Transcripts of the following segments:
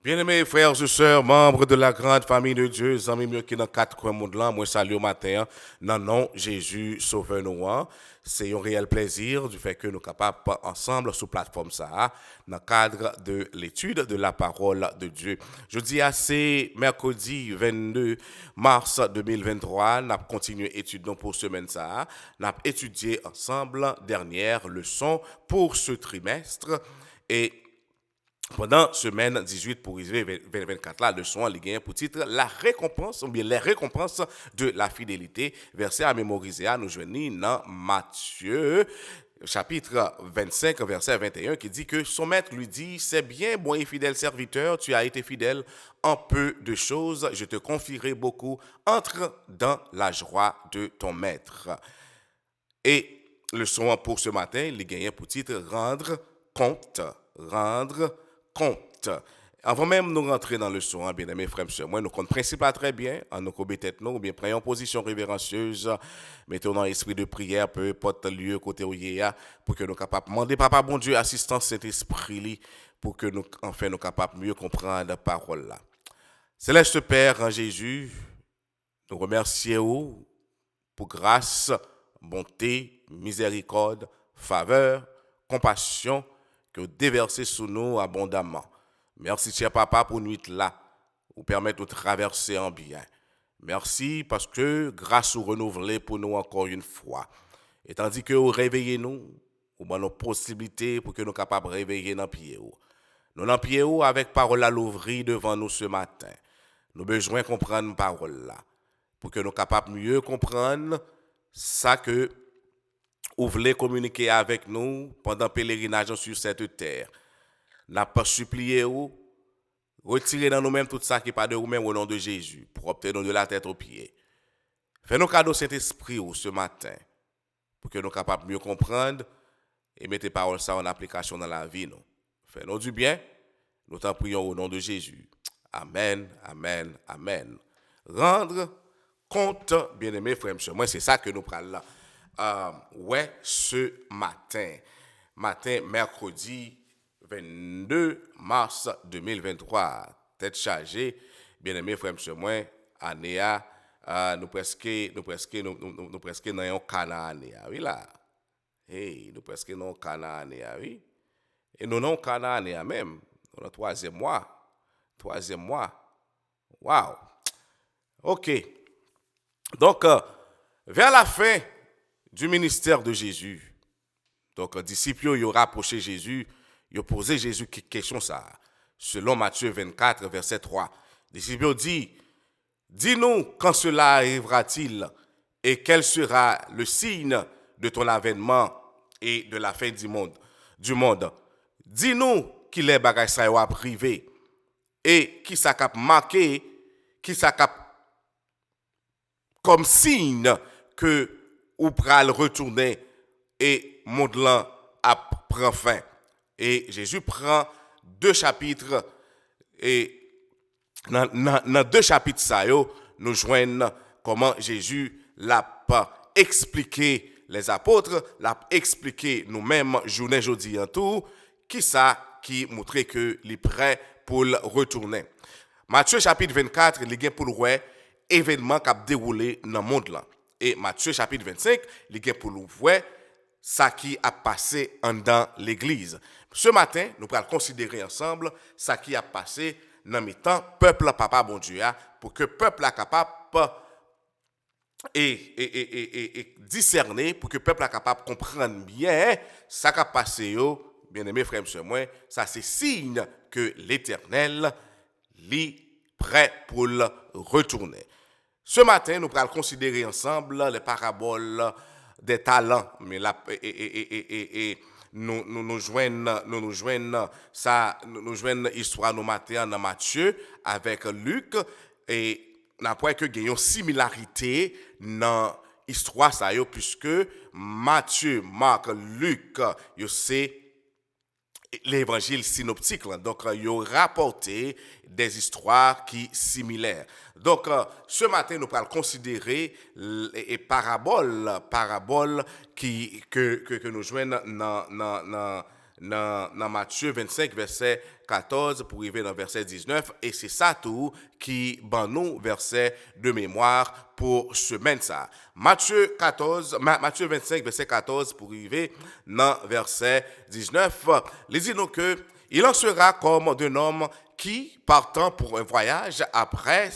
Bien-aimés frères et sœurs, membres de la grande famille de Dieu, amis mieux qui dans quatre coins monde là, moi salue au matin, non, non, Jésus sauveur nous. C'est un réel plaisir du fait que nous sommes capables ensemble sur plateforme ça, dans le cadre de l'étude de la parole de Dieu. Je dis c'est mercredi 22 mars 2023, nous avons continué l'étude pour semaine ça, nous avons étudié ensemble dernière leçon pour ce trimestre et pendant semaine 18 pour arriver 2024, la leçon en Ligue 1 pour titre La récompense, ou bien les récompenses de la fidélité. Verset à mémoriser, à nous joindre dans Matthieu, chapitre 25, verset 21, qui dit que son maître lui dit, c'est bien, bon et fidèle serviteur, tu as été fidèle en peu de choses, je te confierai beaucoup, entre dans la joie de ton maître. Et le son pour ce matin, il gagne pour titre Rendre compte. Rendre compte. Avant même de nous rentrer dans le son, bien aimés frères et sœurs, moi, nous compte principal très bien, en nous courbons tête nous, ou bien prenons position révérencieuse, mettons dans l'esprit de prière, peu importe le lieu côté où il y a, pour que nous capables de demander, Papa bon Dieu, assistance Saint-Esprit, pour que nous, enfin, nous capables de mieux comprendre la parole là. Céleste Père en Jésus, nous remercions pour grâce, bonté, miséricorde, faveur, compassion que vous déversez sur nous abondamment. Merci, cher papa, pour nous être là, vous permettre de traverser en bien. Merci parce que grâce vous renouvelez pour nous encore une fois. Et tandis que vous réveillez nous, vous avez nos possibilités pour que nous soyons capables de réveiller dans pied. Nous dans pied avec parole à l'ouvrir devant nous ce matin. Nous avons besoin de comprendre parole là pour que nous soyons capables de mieux comprendre ça que vous voulez communiquer avec nous pendant le pèlerinage sur cette terre. N'a pas supplié vous, retirez dans nous-mêmes tout ça qui n'est pas de vous-même au nom de Jésus, pour obtenir de la tête aux pieds. Fais-nous cadeau Saint-Esprit ce matin, pour que nous soyons capables de mieux comprendre et mettre les paroles ça en application dans la vie. Nous. Fais-nous du bien, nous t'en prions au nom de Jésus. Amen, amen, amen. Rendre compte, bien-aimés frères et sœurs, moi c'est ça que nous prenons là. Ouais, ce matin, mercredi 22 mars 2023, tête chargée, bien-aimés frères et sœurs, moi, année nous presque dans un canal, oui là. Hey, nous presque dans un canal, oui. Et nous non canal même, dans le troisième mois. Wow. OK. Donc, vers la fin du ministère de Jésus, donc, disciples, ils ont rapproché Jésus, ils ont posé Jésus quelques questions, ça. Selon Matthieu 24, verset 3. Les disciples ont dit, dis-nous quand cela arrivera-t-il et quel sera le signe de ton avènement et de la fin du monde. Dis-nous qui les bagages ça privé et qui ça cap marqué, qui ça cap comme signe que ou pral retourner et monde là prend fin. Et Jésus prend deux chapitres et dans deux chapitres ça nous joignons comment Jésus l'a expliqué les apôtres, l'a expliqué nous-mêmes journée jeudi en tout, qui ça qui montrait que les prêt pour retourner. Matthieu chapitre 24, il y a pour le événement qui a déroulé dans le monde là. Et Matthieu chapitre 25, il y a pour le ça qui a passé dans l'église. Ce matin, nous allons considérer ensemble ça qui a passé dans le temps peuple papa bon Dieu pour que peuple soit capable et discerner, pour que peuple soit capable de comprendre bien ça qui a passé bien aimé frère et moi, ça c'est signe que l'Éternel est prêt pour le retourner. Ce matin, nous allons considérer ensemble les paraboles des talents, mais là, nous joignons l'histoire nous matin dans Matthieu avec Luc et n'après que gagnons similarité dans l'histoire ça puisque Matthieu, Marc, Luc, c'est l'évangile synoptique. Donc, il a rapporté des histoires qui similaires. Donc, ce matin, nous allons considérer les paraboles que nous jouons dans Matthieu 25, verset 14 pour arriver dans verset 19. Et c'est ça tout qui ban nous verset de mémoire pour semaine ça. Matthieu 25, verset 14 pour arriver dans verset 19. Il dit nous que il en sera comme d'un homme qui, partant pour un voyage, après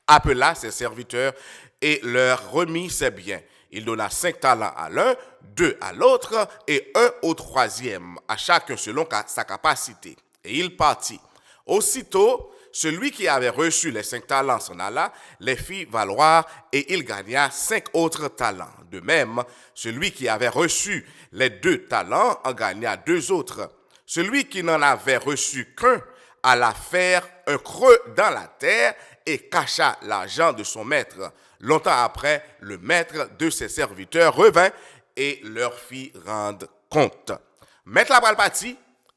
appela ses serviteurs et leur remit ses biens. Il donna 5 talents à l'un, 2 à l'autre et 1 au troisième, à chacun selon sa capacité. Et il partit. Aussitôt, celui qui avait reçu les 5 talents s'en alla, les fit valoir et il gagna 5 autres talents. De même, celui qui avait reçu les 2 talents en gagna 2 autres. Celui qui n'en avait reçu qu'un alla faire un creux dans la terre et cacha l'argent de son maître. Longtemps après, le maître de ses serviteurs revint et leur fit rendre compte. Maître la bral parti,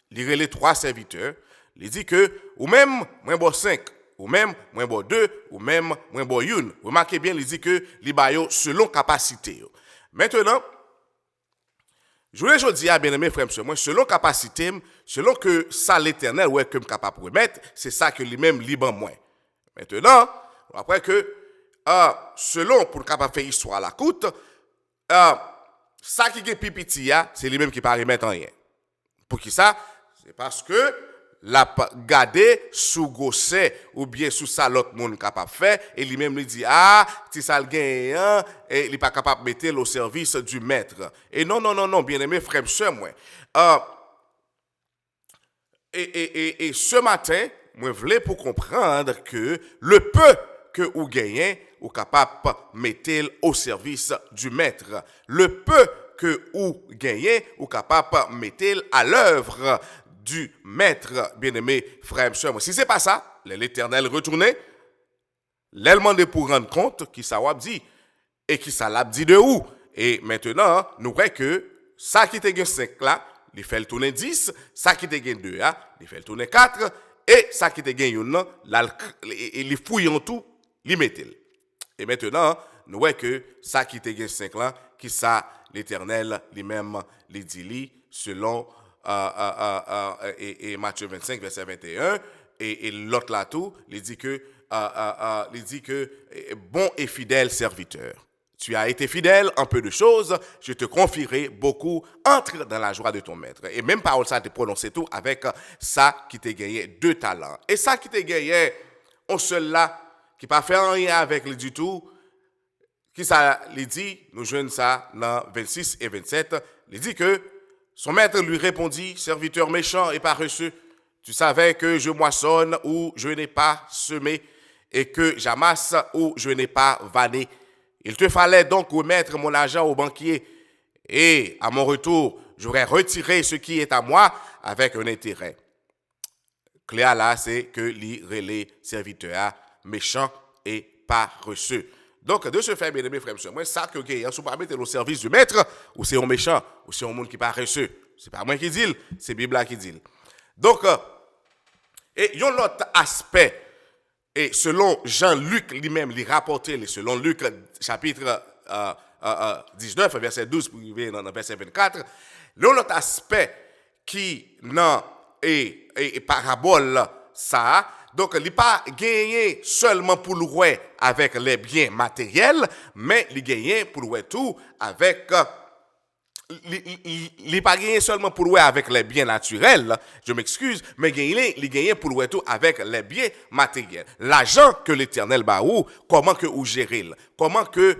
il les 3 serviteurs, il dit que, ou même, moins bon 5, ou même, moins bon 2, ou même, moins bon 1. Remarquez bien, il dit que, les baillons selon capacité. Maintenant, je voulais dire, bien aimé frère, moi, selon capacité, selon que ça l'éternel, ouais, que je suis capable de remettre, c'est ça que lui-même libre moins. Maintenant, après que, selon pour capable faire histoire à la coûte, ça qui est pipiti, c'est lui-même qui ne peut remettre en rien. Pour qui ça? C'est parce que la garder sous gossé ou bien sous ça l'autre monde capable faire et lui-même lui dit si ça le gagne et il n'est pas capable de mettre au service du maître. Et non, bien aimé frère sœur moi. Et ce matin, moi voulais pour comprendre que le peu que vous gagnez, vous capable de mettre au service du maître. Le peu que vous gagnez, vous capable de mettre à l'œuvre du maître, bien-aimé frère et sœur. Si ce n'est pas ça, l'Éternel retournait, l'elle pour rendre compte qui ça a dit et qui ça l'a dit de où. Et maintenant, nous voyons que ça qui te gagne 5 là, il fait le tourner 10, ça qui te gagne 2 là, il fait le tourner 4, et ça qui te gagne 1, il fouille en tout, il met. Et maintenant, nous voyons que ça qui te gagne 5 là, qui ça l'Éternel lui-même les dit selon et Matthieu 25, verset 21, et l'autre là tout, il dit que bon et fidèle serviteur. Tu as été fidèle en peu de choses, je te confierai beaucoup, entre dans la joie de ton maître. Et même parole ça te prononcé tout avec ça qui t'a gagné 2 talents. Et ça qui t'a gagné, on seul là, qui n'a pas fait rien avec lui du tout, qui ça lui dit, nous jouons ça dans 26 et 27, il dit que son maître lui répondit, serviteur méchant et paresseux, tu savais que je moissonne où je n'ai pas semé et que j'amasse où je n'ai pas vanné. Il te fallait donc remettre mon argent au banquier et à mon retour, j'aurais retiré ce qui est à moi avec un intérêt. Clair là, c'est que les serviteurs méchants et paresseux. Donc, de ce fait, bien aimé frère, moi, ça que vous ne pas mettre au service du maître, ou c'est un méchant, ou c'est un monde qui est paresseux. Ce n'est pas moi qui dis, c'est la Bible qui dit. Donc, et il y a un autre aspect, et selon Jean-Luc lui-même, il rapporté, selon Luc chapitre 19, verset 12, pour arriver dans verset 24, il y a un autre aspect qui, dans et parabole, ça, donc, il n'est pas gagné seulement pour le roi avec les biens matériels, mais il gagne pour le tout avec. Il n'est pas gagné seulement pour le avec les biens naturels, je m'excuse, mais il gagne pour le tout avec les biens matériels. L'argent que l'Éternel bat ou, comment que vous gérez, comment que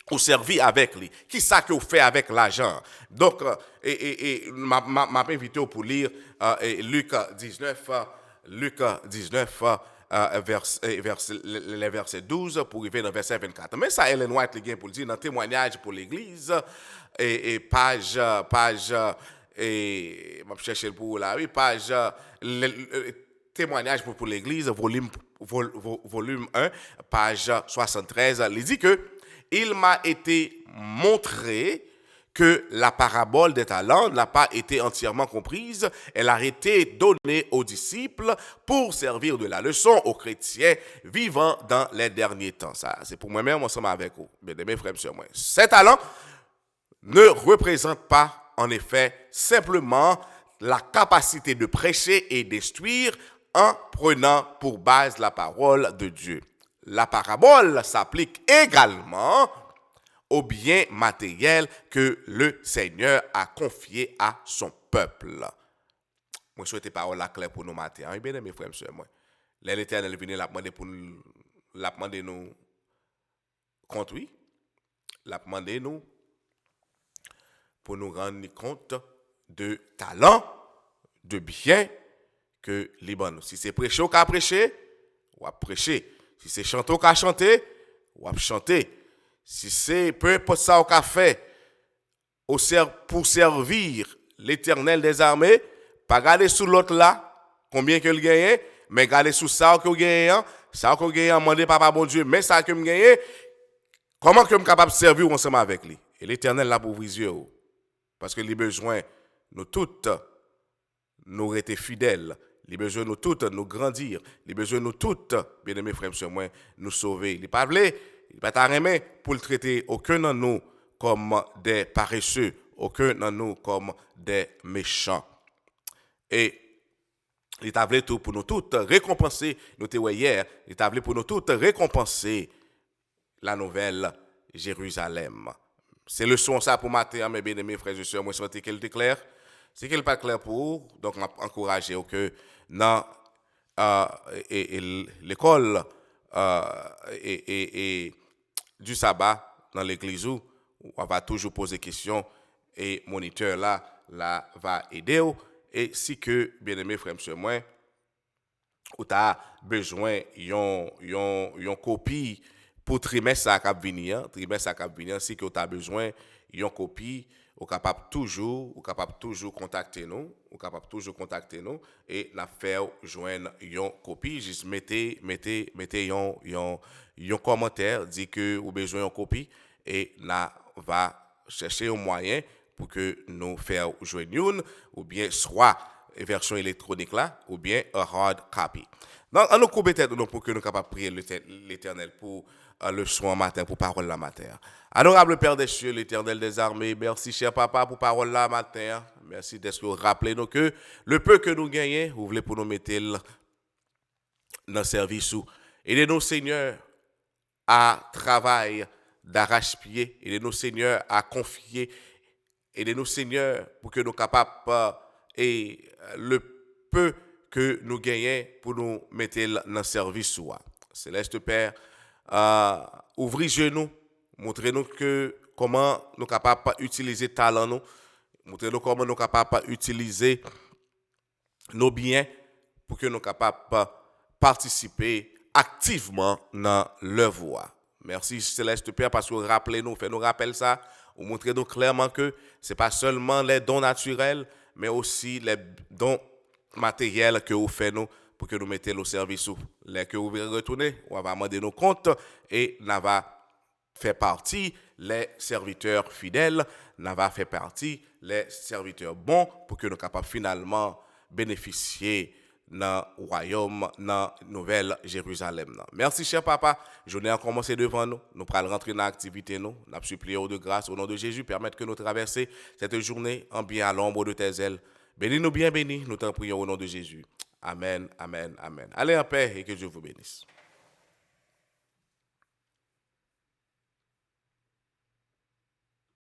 vous servez avec lui, qui ça que vous faites avec l'argent. Donc, m'a invité pour lire Luc 19. Luc 19, les versets 12 pour arriver dans le verset 24. Mais ça, Ellen White, pour le dire, dans témoignage pour l'Église, et page, et je vais chercher pour là, oui, page, témoignage pour l'Église, volume 1, page 73, il dit que il m'a été montré que la parabole des talents n'a pas été entièrement comprise. Elle a été donnée aux disciples pour servir de la leçon aux chrétiens vivant dans les derniers temps. Ça, c'est pour moi-même ensemble avec vous, mes frères et sœurs. Ces talents ne représentent pas, en effet, simplement la capacité de prêcher et d'instruire en prenant pour base la parole de Dieu. La parabole s'applique également aux biens matériels que le Seigneur a confiés à son peuple. Moi, je souhaite parole la claire pour nous matin. Bien aimé, mes frères et sœurs, moi. L'Éternel vient la demander pour nous, la demander nous compte, oui. La demander nous pour nous rendre compte de talent, de bien que Liban. Si c'est prêcher ou qu'à prêcher, ou à prêcher. Si c'est chanter ou qu'à chanter, ou à chanter. Si c'est peu importe ça ou qu'à faire, pour servir l'Éternel des armées, pas garder sous l'autre là, combien que le gagne, mais garder sous ça que vous gagnez, ça que vous gagnez, demander papa bon Dieu, mais ça que vous gagnez, comment que je suis capable de servir ensemble avec lui. Et l'Éternel l'a pour ouvrir les yeux. Parce que les besoins, nous toutes, nous rester fidèles. Les besoins, nous toutes, nous grandir. Les besoins, nous toutes, bien aimés frères et sœurs, nous sauver. Il n'est pas voulu, il n'est pas arrêté pour le traiter aucun de nous comme des paresseux, aucun de nous comme des méchants. Et il est voulu tout pour nous toutes récompenser, nous t'es hier, il est voulu pour nous toutes récompenser la nouvelle Jérusalem. C'est le son ça pour matin, mes bien-aimés frères et sœurs, moi je souhaite qu'elle était claire. Si qu'elle n'est pas claire pour vous, donc encouragez que dans l'école et du sabbat dans l'église où on va toujours poser des questions et moniteur là va aider. Et si que, bien-aimés frères et sœurs, moi, ou tu as besoin d'une copie pour trimestre à cap venir, si que tu as besoin d'une copie, ou capable toujours contacter nous, et la faire joindre une copie, juste mettez un commentaire dit que vous avez besoin d'une copie et là va chercher un moyen pour que nous faire joindre une ou bien soit version électronique là ou bien un hard copy. Donc, on nous coupe peut-être pour que nous capables prier l'Éternel pour le soir matin, pour parole la matin. Adorable Père des cieux, l'Éternel des armées, merci cher papa pour parole la matin. Merci d'être rappelé nous que le peu que nous gagnons, vous voulez pour nous mettre dans le service. Aidez-nous Seigneur à travailler d'arrache-pied, aidez-nous Seigneur à confier, aidez-nous Seigneur pour que nous capables et le peu que nous gagnons pour nous mettre dans le service. Céleste Père, ouvrez genoux, montrez-nous comment nous sommes capables d'utiliser talent, nous, montrez-nous comment nous sommes capables d'utiliser nos biens pour que nous soyons capables de participer activement dans l'œuvre. Merci Céleste Père parce que vous rappelez-nous, faites-nous rappeler ça, vous montrez-nous clairement que ce n'est pas seulement les dons naturels, mais aussi les dons matériels que vous faites nous pour que nous mettions au service. Les que vous retourner, on va demander nos comptes et on va faire partie les serviteurs fidèles, on va faire partie les serviteurs bons pour que nous soyons capables finalement bénéficier dans le royaume, dans la nouvelle Jérusalem. Merci, cher papa. Journée a commencé devant nous. Nous allons rentrer dans l'activité. Nous avons supplié de grâce au nom de Jésus. Permettre que nous traversions cette journée en bien à l'ombre de tes ailes. Bénis-nous bien, bénis. Nous t'en prions au nom de Jésus. Amen, amen, amen. Allez en paix et que Dieu vous bénisse.